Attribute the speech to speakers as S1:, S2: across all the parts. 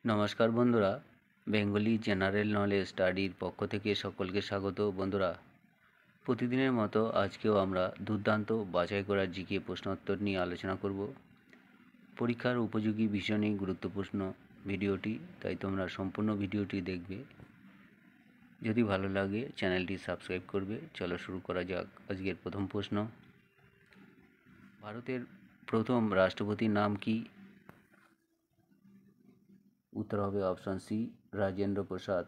S1: নমস্কার বন্ধুরা, Bengali general knowledge স্টাডির পক্ষ থেকে সকলকে স্বাগত। বন্ধুরা, প্রতিদিনের মতো আজকেও আমরা দুর্দান্ত বাছাই করা জিকে প্রশ্নোত্তর নিয়ে আলোচনা করব। পরীক্ষার উপযোগী ভীষণই গুরুত্বপূর্ণ ভিডিওটি, তাই তোমরা সম্পূর্ণ ভিডিওটি দেখবে। যদি ভালো লাগে চ্যানেলটি সাবস্ক্রাইব করবে। চলো শুরু করা যাক। আজকের প্রথম প্রশ্ন, ভারতের প্রথম রাষ্ট্রপতির নাম কি? উত্তর হবে অপশন সি, রাজেন্দ্র প্রসাদ।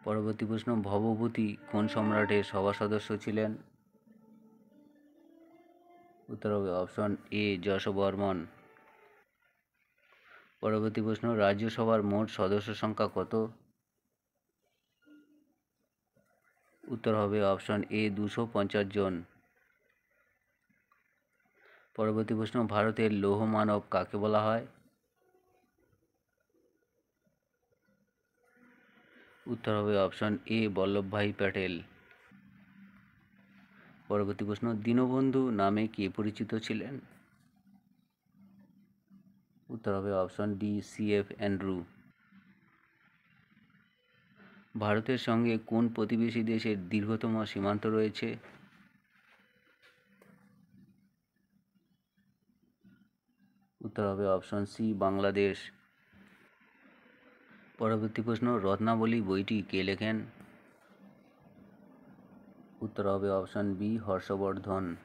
S1: পরবর্তী প্রশ্ন, ভবভূতি কোন সম্রাটের সভা সদস্য ছিলেন? উত্তর হবে অপশন এ, যশোবর্মন। পরবর্তী প্রশ্ন, রাজ্যসভার মোট সদস্য সংখ্যা কত? উত্তর হবে অপশন এ, 250 জন। পরবর্তী প্রশ্ন, ভারতের লৌহ মানব কাকে বলা হয়? উত্তর হবে অপশন এ, বল্লভভাই প্যাটেল। পরবর্তী প্রশ্ন, দীনবন্ধু নামে কে পরিচিত ছিলেন? উত্তর হবে অপশন ডি, CF অ্যান্ড্রু। ভারতের সঙ্গে কোন প্রতিবেশী দেশের দীর্ঘতম সীমান্ত রয়েছে? উত্তর হবে অপশন সি, বাংলাদেশ। পরবর্তী প্রশ্ন, রত্নাবলী বইটি কে লেখেন? উত্তর হবে অপশন বি, হর্ষবর্ধন।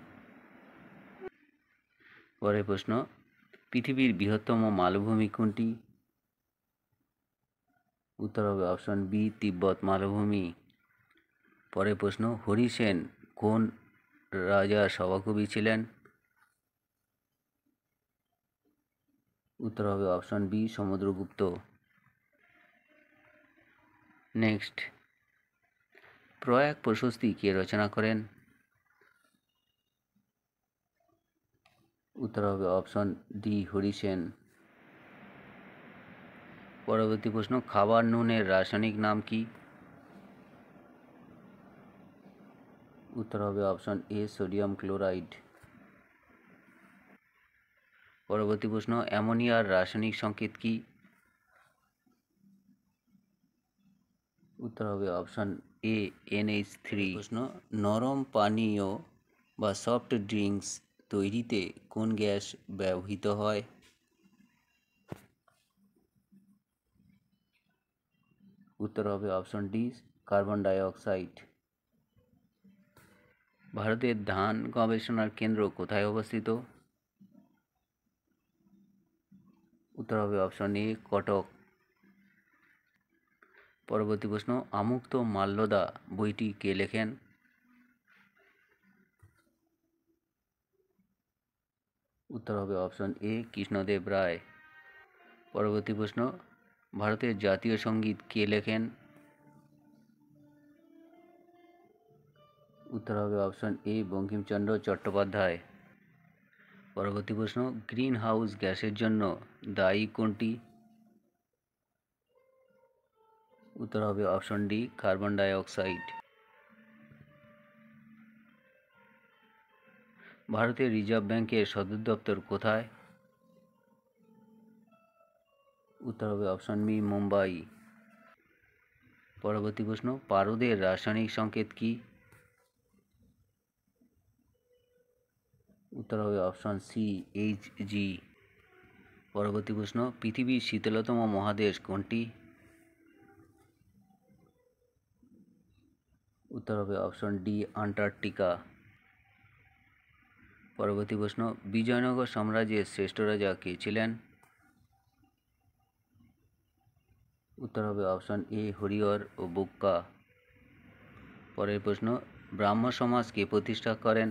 S1: পরের প্রশ্ন, পৃথিবীর বৃহত্তম মালভূমি কোনটি? উত্তর হবে অপশন বি, তিব্বত মালভূমি। পরের প্রশ্ন, হরি সেন কোন রাজার সভাকবি ছিলেন? উত্তর হবে option B, Samudragupta. Next, Prayag Prashasti কে রচনা করেন? উত্তর হবে অপশন ডি, হরি সেন। পরবর্তী প্রশ্ন, খাবার নুনের রাসায়নিক নাম কি? উত্তর হবে অপশন এ, সোডিয়াম ক্লোরাইড। পরবর্তী প্রশ্ন, অ্যামোনিয়ার রাসায়নিক সংকেত কি? উত্তর হবে অপশন এ, NH3। প্রশ্ন, নরম পানীয় বা সফট ড্রিঙ্কস তৈরিতে কোন গ্যাস ব্যবহৃত হয়? উত্তর হবে option D, carbon die oxide. ভারতের ধান গবেষণার কেন্দ্র কোথায় অবস্থিত? উত্তর হবে অপশন এ, কটক। পরবর্তী প্রশ্ন, আমুক্ত মাল্যদা বইটি কে লেখেন? উত্তর হবে অপশন এ, কৃষ্ণদেব রায়। পরবর্তী প্রশ্ন, ভারতের জাতীয় সঙ্গীত কে লেখেন? উত্তর হবে অপশন এ, বঙ্কিমচন্দ্র চট্টোপাধ্যায়। পরবর্তী প্রশ্ন, গ্রিন হাউস গ্যাসের জন্য দায়ী কোনটি? উত্তর হবে option D, carbon die oxide. ভারতের রিজার্ভ ব্যাংকের সদর দপ্তর কোথায়? উত্তর হবে অপশন বি, মুম্বাই। পরবর্তী প্রশ্ন, পারদের রাসায়নিক সংকেত কি? উত্তর হবে অপশন সি, Hg। পরবর্তী প্রশ্ন, পৃথিবীর শীতলতম মহাদেশ কোনটি? উত্তর হবে অপশন ডি, আন্টার্কটিকা। পরবর্তী প্রশ্ন, বিজয়নগর সাম্রাজ্যের শ্রেষ্ঠ রাজা কে ছিলেন? উত্তর হবে অপশন এ, হরিহর ও বুক্কা। পরের প্রশ্ন, ব্রাহ্ম সমাজ কে প্রতিষ্ঠা করেন?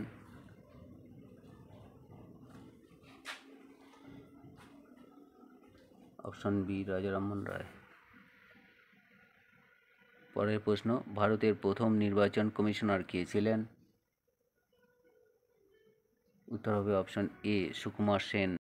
S1: অপশন বি, রাজা রামমোহন রায়। পরের প্রশ্ন, ভারতের প্রথম নির্বাচন কমিশনার কে ছিলেন? উত্তর হবে অপশন এ, সুকুমার সেন।